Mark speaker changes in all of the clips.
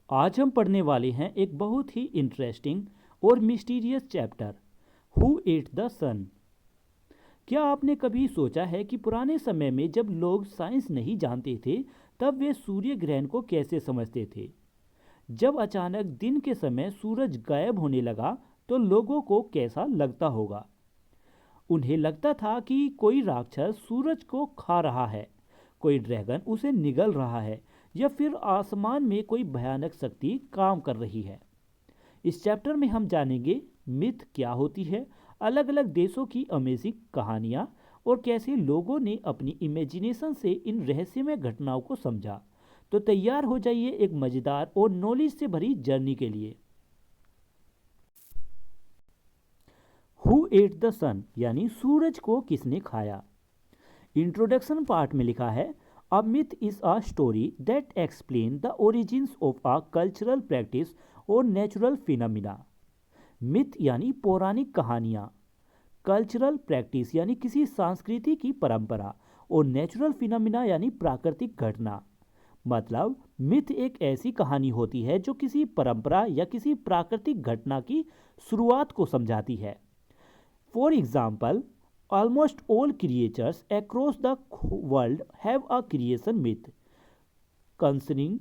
Speaker 1: आज हम पढ़ने वाले हैं एक बहुत ही इंटरेस्टिंग और mysterious chapter, who ate the sun. क्या आपने कभी सोचा है कि पुराने समय में जब लोग साइंस नहीं जानते थे, तब वे सूर्य ग्रहण को कैसे समझते थे? जब अचानक दिन के समय सूरज गायब होने लगा, तो लोगों को कैसा लगता होगा? उन्हें लगता था कि कोई राक्षस सूरज को खा रहा है, कोई ड्रैगन उसे निगल रहा है, या फिर आसमान में कोई भयानक शक्ति काम कर रही है। इस चैप्टर में हम जानेंगे मिथ क्या होती है, अलग अलग देशों की अमेजिंग कहानियाँ, और कैसे लोगों ने अपनी इमेजिनेशन से इन रहस्यमय घटनाओं को समझा। तो तैयार हो जाइए एक मज़ेदार और नॉलेज से भरी जर्नी के लिए। हु एट द सन यानी सूरज को किसने खाया। इंट्रोडक्शन पार्ट में लिखा है, a myth is a story that explain the origins of a cultural practice और नेचुरल फिनोमिना। मिथ यानी पौराणिक कहानियाँ, कल्चरल प्रैक्टिस यानी किसी संस्कृति की परंपरा, और नेचुरल फिनोमिना यानी प्राकृतिक घटना। मतलब मिथ एक ऐसी कहानी होती है जो किसी परंपरा या किसी प्राकृतिक घटना की शुरुआत को समझाती है। For example, almost all creatures across the world have a creation myth concerning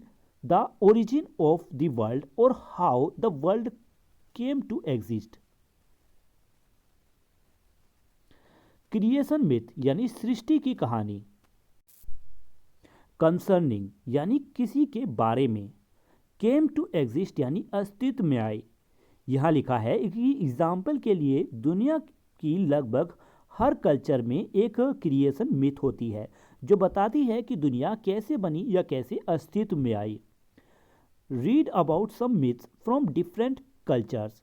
Speaker 1: the origin of the world or how the world came to exist. Creation myth यानी सृष्टि की कहानी, कंसर्निंग यानी किसी के बारे में, केम टू एग्जिस्ट यानी अस्तित्व में आई। यहाँ लिखा है कि एग्जाम्पल के लिए दुनिया की लगभग हर कल्चर में एक क्रिएशन मिथ होती है जो बताती है कि दुनिया कैसे बनी या कैसे अस्तित्व में आई। Read about some myths from different cultures.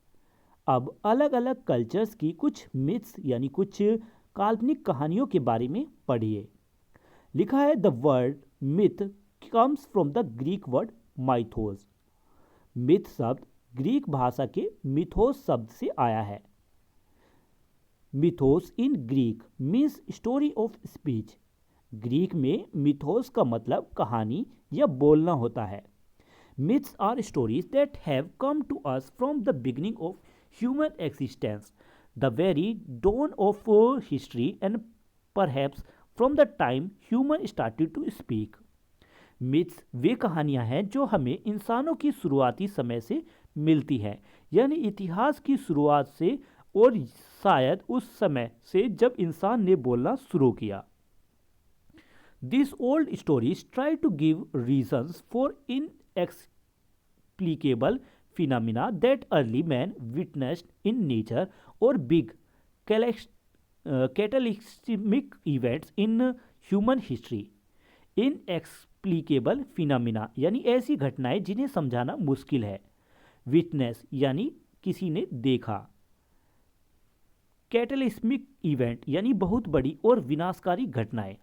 Speaker 1: अब अलग अलग कल्चर्स की कुछ मिथ्स यानी कुछ काल्पनिक कहानियों के बारे में पढ़िए। लिखा है, the word myth comes from the Greek word mythos. Myth शब्द ग्रीक भाषा के मिथोस शब्द से आया है। Mythos in Greek means story of speech. Greek में मिथोस का मतलब कहानी या बोलना होता है। Myths are stories that have come to us from the beginning of human existence, the very dawn of history, and perhaps from the time human started to speak. Myths वे कहानियां हैं जो हमें इंसानों की शुरुआती समय से मिलती हैं, यानी इतिहास की शुरुआत से, और शायद उस समय से जब इंसान ने बोलना शुरू किया। This old stories try to give reasons for inexplicable phenomena that early man witnessed in nature और big cataclysmic events in human history. Inexplicable phenomena यानी ऐसी घटनाएं जिन्हें समझाना मुश्किल है। विटनेस यानी किसी ने देखा। कैटलिस्मिक इवेंट यानी बहुत बड़ी और विनाशकारी घटनाएं।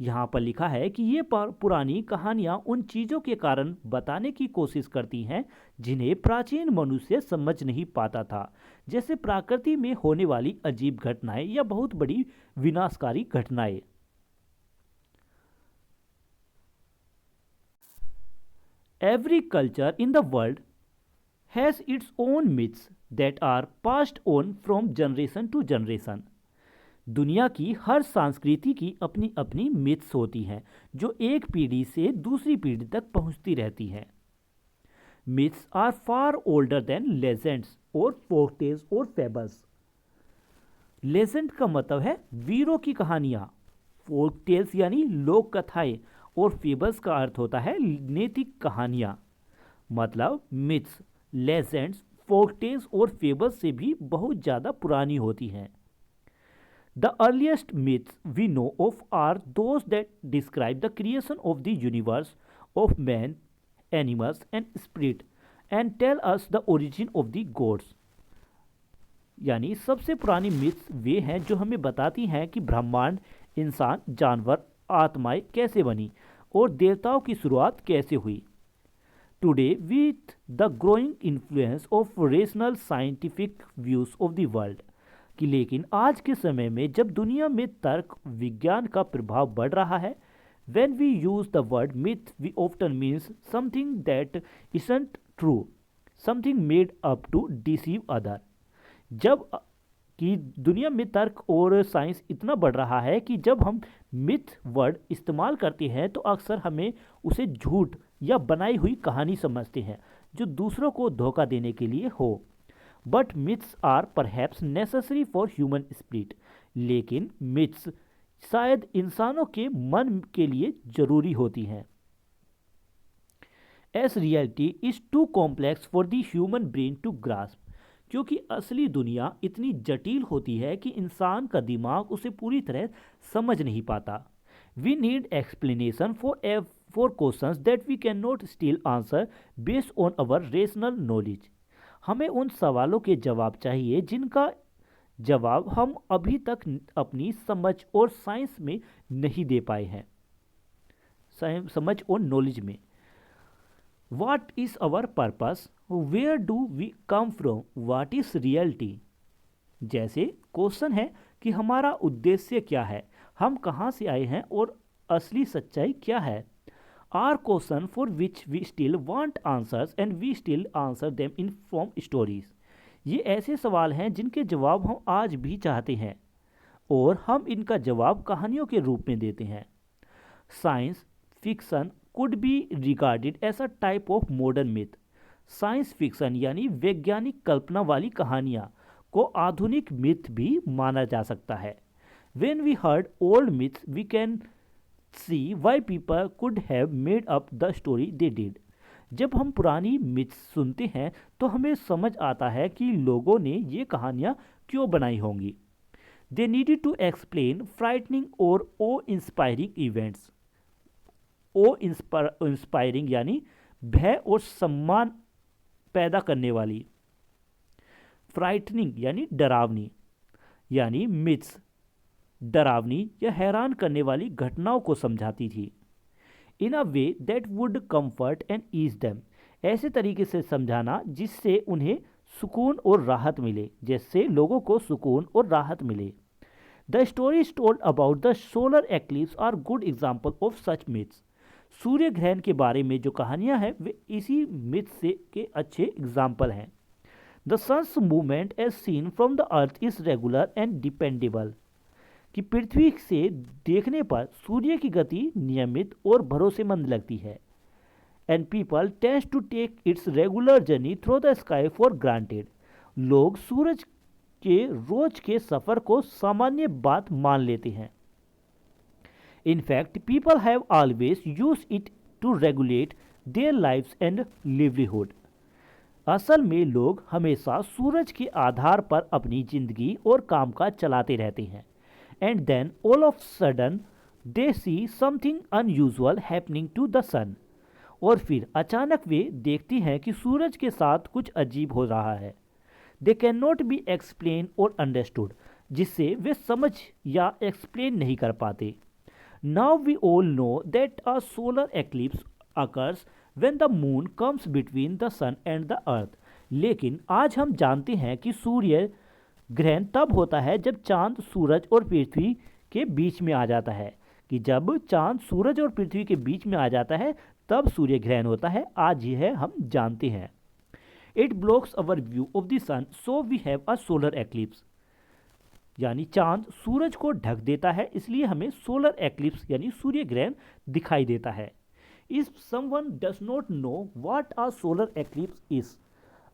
Speaker 1: यहाँ पर लिखा है कि ये पुरानी कहानियाँ उन चीज़ों के कारण बताने की कोशिश करती हैं जिन्हें प्राचीन मनुष्य समझ नहीं पाता था, जैसे प्रकृति में होने वाली अजीब घटनाएं या बहुत बड़ी विनाशकारी घटनाएं। Every culture in the world has its own myths that are passed on from generation to generation. दुनिया की हर संस्कृति की अपनी अपनी मिथ्स होती हैं जो एक पीढ़ी से दूसरी पीढ़ी तक पहुंचती रहती हैं। Myths are far older than legends और फोकटेल्स और फेबल्स। लेजेंड का मतलब है वीरों की कहानियाँ, फोकटेल्स यानी लोक कथाएं, और फेबल्स का अर्थ होता है नैतिक कहानियाँ। मतलब मिथ्स, लेजेंड्स, फोकटेल्स और फेबल्स से भी बहुत ज़्यादा पुरानी होती हैं। The earliest myths we know of are those that describe the creation of the universe, of man, animals, and spirit, and tell us the origin of the gods. यानी सबसे पुरानी मिथ्स वे हैं जो हमें बताती हैं कि ब्रह्मांड, इंसान, जानवर, आत्माएं कैसे बनी और देवताओं की शुरुआत कैसे हुई। Today with the growing influence of rational scientific views of the world, कि लेकिन आज के समय में जब दुनिया में तर्क विज्ञान का प्रभाव बढ़ रहा है, When we use the word myth, we often means something that isn't true, something made up to deceive other. जब कि दुनिया में तर्क और साइंस इतना बढ़ रहा है कि जब हम मिथ वर्ड इस्तेमाल करते हैं तो अक्सर हमें उसे झूठ या बनाई हुई कहानी समझते हैं जो दूसरों को धोखा देने के लिए हो। But myths are perhaps necessary for human spirit, लेकिन मिथ्स शायद इंसानों के मन के लिए जरूरी होती हैं। As reality is too complex for the human brain to grasp, क्योंकि असली दुनिया इतनी जटिल होती है कि इंसान का दिमाग उसे पूरी तरह समझ नहीं पाता। We need explanation for questions that we can not still answer based on our rational knowledge. हमें उन सवालों के जवाब चाहिए जिनका जवाब हम अभी तक अपनी समझ और साइंस में नहीं दे पाए हैं, समझ और नॉलेज में। What is our purpose? Where do we come from? What is reality? जैसे क्वेश्चन है कि हमारा उद्देश्य क्या है, हम कहाँ से आए हैं और असली सच्चाई क्या है। Are question for which we still want answers and we still answer them in from stories. ये ऐसे सवाल हैं जिनके जवाब हम आज भी चाहते हैं और हम इनका जवाब कहानियों के रूप में देते हैं। Science fiction could be regarded as a type of modern myth. Science fiction यानी वैज्ञानिक कल्पना वाली कहानियाँ को आधुनिक मिथ भी माना जा सकता है। When we heard old myths, we can see why people could have made up the story they did. जब हम पुरानी मिथ्स सुनते हैं तो हमें समझ आता है कि लोगों ने ये कहानियाँ क्यों बनाई होंगी। They needed to explain frightening or awe-inspiring events. Awe inspiring यानी भय और सम्मान पैदा करने वाली, फ्राइटनिंग यानी डरावनी, यानी मिथ्स डरावनी या हैरान करने वाली घटनाओं को समझाती थी। In a way that would comfort and ease them, ऐसे तरीके से समझाना जिससे उन्हें सुकून और राहत मिले, जिससे लोगों को सुकून और राहत मिले। The stories told about the solar eclipse are good example of such myths. सूर्य ग्रहण के बारे में जो कहानियां हैं वे इसी मिथ से के अच्छे एग्जाम्पल हैं। The sun's movement as seen from the earth is regular and dependable, कि पृथ्वी से देखने पर सूर्य की गति नियमित और भरोसेमंद लगती है। And people tends to take its regular journey through the sky for granted, लोग सूरज के रोज के सफर को सामान्य बात मान लेते हैं। In fact, people have always used it to regulate their lives and livelihood. असल में लोग हमेशा सूरज के आधार पर अपनी जिंदगी और कामकाज चलाते रहते हैं। And then all of a sudden they see something unusual happening to the sun. और फिर अचानक वे देखती हैं कि सूरज के साथ कुछ अजीब हो रहा है। They cannot be explained or understood, जिससे वे समझ या एक्सप्लेन नहीं कर पाते। Now we all know that a solar eclipse occurs when the moon comes between the sun and the earth. लेकिन आज हम जानते हैं कि सूर्य ग्रहण तब होता है जब चांद सूरज और पृथ्वी के बीच में आ जाता है, कि जब चांद सूरज और पृथ्वी के बीच में आ जाता है तब सूर्य ग्रहण होता है। आज यह हम जानते हैं। It blocks our view of the sun, so we have a solar eclipse. यानी चांद सूरज को ढक देता है, इसलिए हमें सोलर एक्लिप्स यानी सूर्य ग्रहण दिखाई देता है। If someone does not know what a solar eclipse is,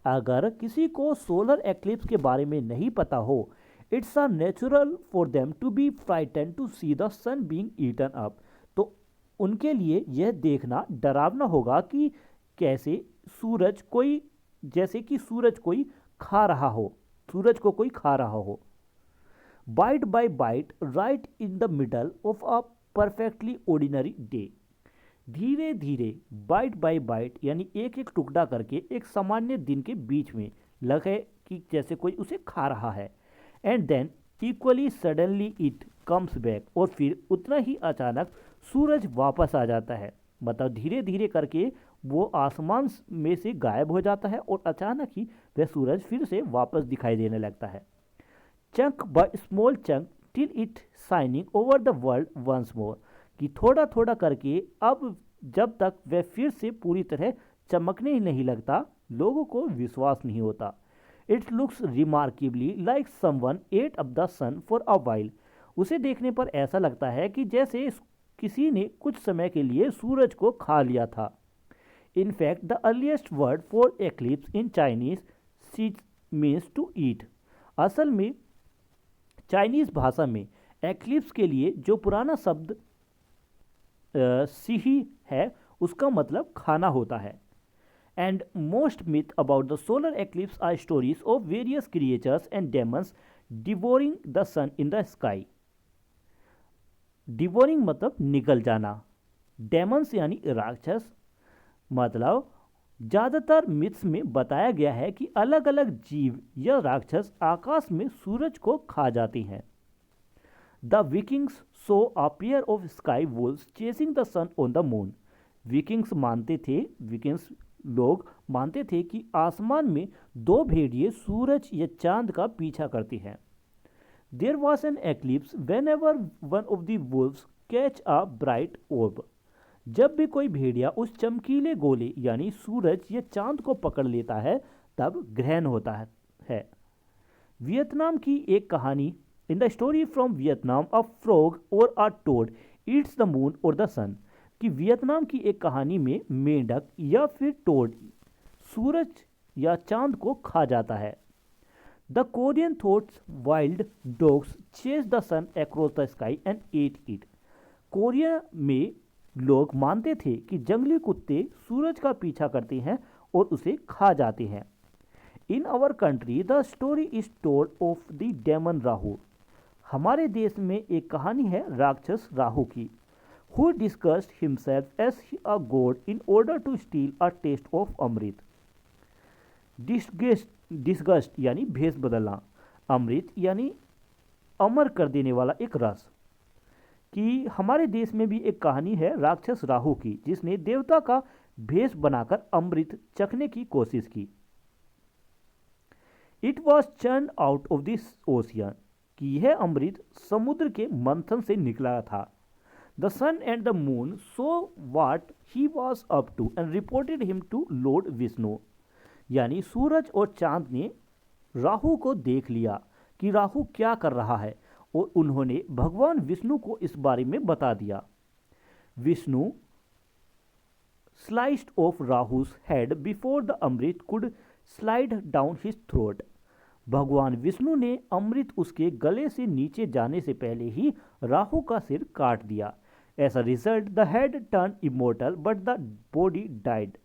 Speaker 1: अगर किसी को सोलर एक्लिप्स के बारे में नहीं पता हो, it's a natural for them to be frighten to see the sun being eaten up, तो उनके लिए यह देखना डरावना होगा कि कैसे सूरज कोई जैसे कि सूरज कोई खा रहा हो, सूरज को कोई खा रहा हो। Bite by bite right in the middle of a perfectly ordinary day, धीरे धीरे बाइट बाय बाइट यानी एक एक टुकड़ा करके एक सामान्य दिन के बीच में लगे कि जैसे कोई उसे खा रहा है। And then equally suddenly it comes back, और फिर उतना ही अचानक सूरज वापस आ जाता है। मतलब धीरे धीरे करके वो आसमान में से गायब हो जाता है और अचानक ही वह सूरज फिर से वापस दिखाई देने लगता है। Chunk by small chunk till it shining over the world once more, कि थोड़ा थोड़ा करके अब जब तक वह फिर से पूरी तरह चमकने ही नहीं लगता, लोगों को विश्वास नहीं होता। It looks remarkably like someone ate up the sun for a while. उसे देखने पर ऐसा लगता है कि जैसे किसी ने कुछ समय के लिए सूरज को खा लिया था। In fact, the earliest word for eclipse in Chinese means to eat. असल में चाइनीज भाषा में एक्लिप्स के लिए जो पुराना शब्द सिही है, उसका मतलब खाना होता है। And most myth about the solar eclipse are stories of various creatures and demons devouring the sun in the sky. Devouring मतलब निगल जाना, डेमन्स यानी राक्षस। मतलब ज़्यादातर मिथ्स में बताया गया है कि अलग अलग जीव या राक्षस आकाश में सूरज को खा जाते हैं। The Vikings saw a pair of sky wolves chasing the sun on the moon. Vikings लोग मानते थे कि आसमान में दो भेड़िए सूरज या चांद का पीछा करते हैं। There was an eclipse whenever one of the wolves catch a bright orb। जब भी कोई भेड़िया उस चमकीले गोले यानी सूरज या चांद को पकड़ लेता है, तब ग्रहण होता है। वियतनाम की एक कहानी, in the story from Vietnam a frog और अ टोड ईट्स द मून और द सन, कि वियतनाम की एक कहानी में मेंढक या फिर टोड सूरज या चांद को खा जाता है। The Korean thoughts wild dogs chase the sun across the sky and eat it. Korea में लोग मानते थे कि जंगली कुत्ते सूरज का पीछा करते हैं और उसे खा जाते हैं। In our country the story is told of the demon Rahu. हमारे देश में एक कहानी है राक्षस राहु की, who discussed himself as a god in order to steal a taste of amrit. Disgust यानी भेष बदलना, अमृत यानी अमर कर देने वाला एक रस। कि हमारे देश में भी एक कहानी है राक्षस राहु की, जिसने देवता का भेष बनाकर अमृत चखने की कोशिश की। It was churn out of this ocean, कि यह अमृत समुद्र के मंथन से निकला था। The sun and the moon so what he was up to and reported him to lord Vishnu. यानी सूरज और चांद ने राहु को देख लिया कि राहु क्या कर रहा है, और उन्होंने भगवान विष्णु को इस बारे में बता दिया। Vishnu sliced off Rahu's head before the amrit could slide down his throat. भगवान विष्णु ने अमृत उसके गले से नीचे जाने से पहले ही राहु का सिर काट दिया। As a result the head turn immortal but the body died.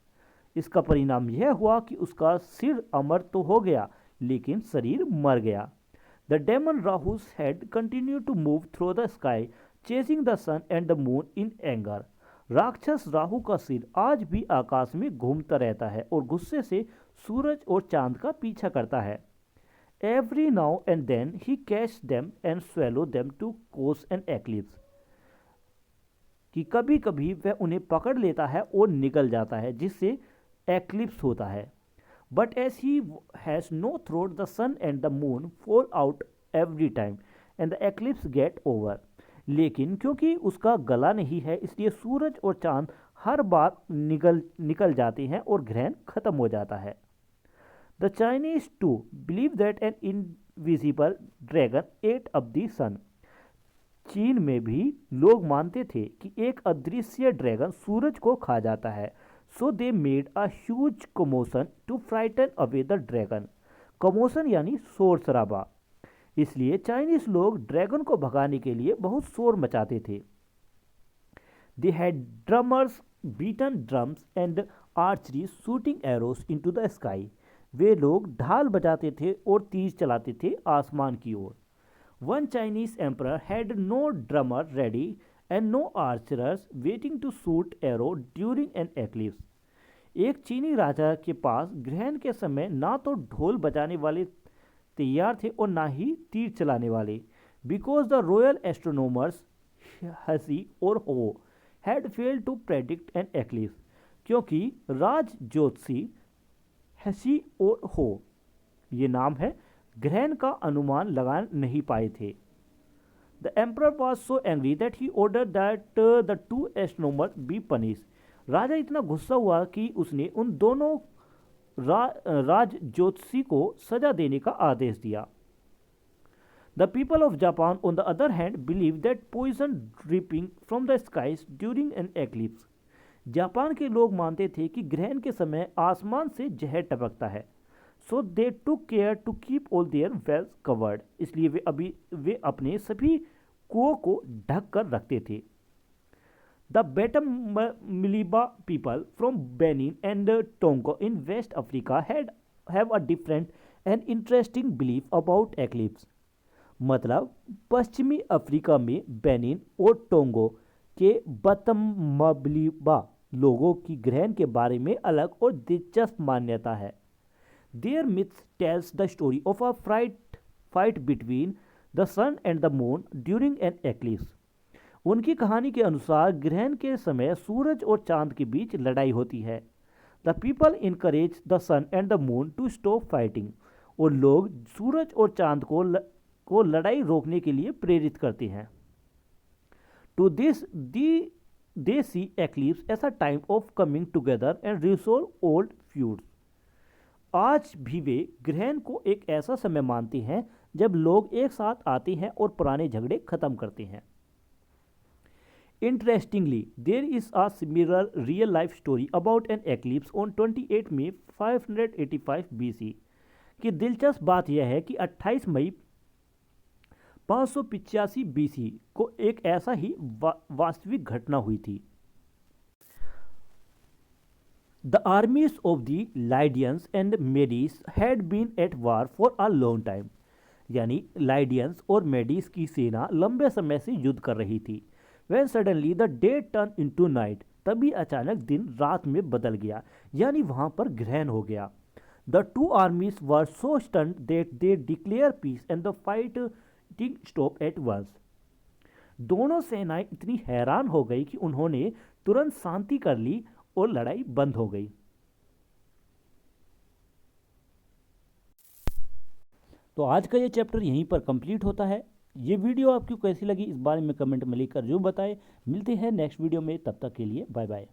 Speaker 1: इसका परिणाम यह हुआ कि उसका सिर अमर तो हो गया, लेकिन शरीर मर गया। The demon Rahu's head continued to move through the sky, chasing the sun and the moon in anger. राक्षस राहु का सिर आज भी आकाश में घूमता रहता है और गुस्से से सूरज और चांद का पीछा करता है। Every now and then he catch them and swallow them to cause an eclipse. कि कभी कभी वह उन्हें पकड़ लेता है और निकल जाता है, जिससे एक्लिप्स होता है। But as he has no throat, the sun and the moon fall out every time and the eclipse get over. लेकिन क्योंकि उसका गला नहीं है, इसलिए सूरज और चांद हर बार निकल जाते हैं और ग्रहण खत्म हो जाता है। The Chinese too believe that an invisible dragon ate up the sun. चीन में भी लोग मानते थे कि एक अदृश्य ड्रैगन सूरज को खा जाता है। So they made a huge commotion to frighten away the dragon. Commotion यानी शोर शराबा। इसलिए चाइनीज लोग ड्रैगन को भगाने के लिए बहुत शोर मचाते थे। They had drummers beaten drums and archery shooting arrows into the sky. वे लोग ढाल बजाते थे और तीर चलाते थे आसमान की ओर। One Chinese emperor had no drummer ready and no archers waiting to shoot arrow during an eclipse. एक चीनी राजा के पास ग्रहण के समय ना तो ढोल बजाने वाले तैयार थे और ना ही तीर चलाने वाले। Because the royal astronomers Hsi और Ho had failed to predict an eclipse, क्योंकि राज ज्योतिषी हसी और हो, ये नाम है, ग्रहण का अनुमान लगा नहीं पाए थे। The emperor was so angry that he order that the two astronomer be punish. राजा इतना गुस्सा हुआ कि उसने उन दोनों राज ज्योतिषी को सजा देने का आदेश दिया। The people of Japan, on the other hand, believe that poison dripping from the skies during an eclipse. Japan के लोग मानते थे कि ग्रहण के समय आसमान से जहर टपकता है। So they took care to keep all their wells covered. इसलिए वे अपने सभी कुओं को ढक कर रखते थे। The Batammaliba people from Benin and Togo in West Africa have a different and interesting belief about eclipse. मतलब पश्चिमी अफ्रीका में बेनिन और टोंगो के बतमबलिबा लोगों की ग्रहण के बारे में अलग और दिलचस्प मान्यता है। Their myths tells the story of a fight between the sun and the moon during an eclipse. उनकी कहानी के अनुसार ग्रहण के समय सूरज और चांद के बीच लड़ाई होती है। The people encourage the sun and the moon to stop fighting. और लोग सूरज और चांद को लड़ाई रोकने के लिए प्रेरित करते हैं। To this they see eclipse as a time of coming together and resolve old feuds. आज भी वे ग्रहण को एक ऐसा समय मानते हैं जब लोग एक साथ आते हैं और पुराने झगड़े खत्म करते हैं। Interestingly, there is a similar real life story about an eclipse on 28 May 585 BC। की दिलचस्प बात यह है कि 28 मई 585 BC को एक ऐसा ही वास्तविक घटना हुई थी। The armies of the Lydians and Medes had been at war for a long time. यानी लाइडियंस और मेडीज की सेना लंबे समय से युद्ध कर रही थी। When suddenly the day turned into night, तभी अचानक दिन रात में बदल गया, यानी वहां पर ग्रहण हो गया। The two armies were so stunned that they declared peace and the fighting stopped at once. दोनों सेनाएं इतनी हैरान हो गई कि उन्होंने तुरंत शांति कर ली और लड़ाई बंद हो गई। तो आज का ये चैप्टर यहीं पर कंप्लीट होता है। ये वीडियो आपको कैसी लगी इस बारे में कमेंट में लिखकर जरूर बताएं। मिलते हैं नेक्स्ट वीडियो में, तब तक के लिए बाय बाय।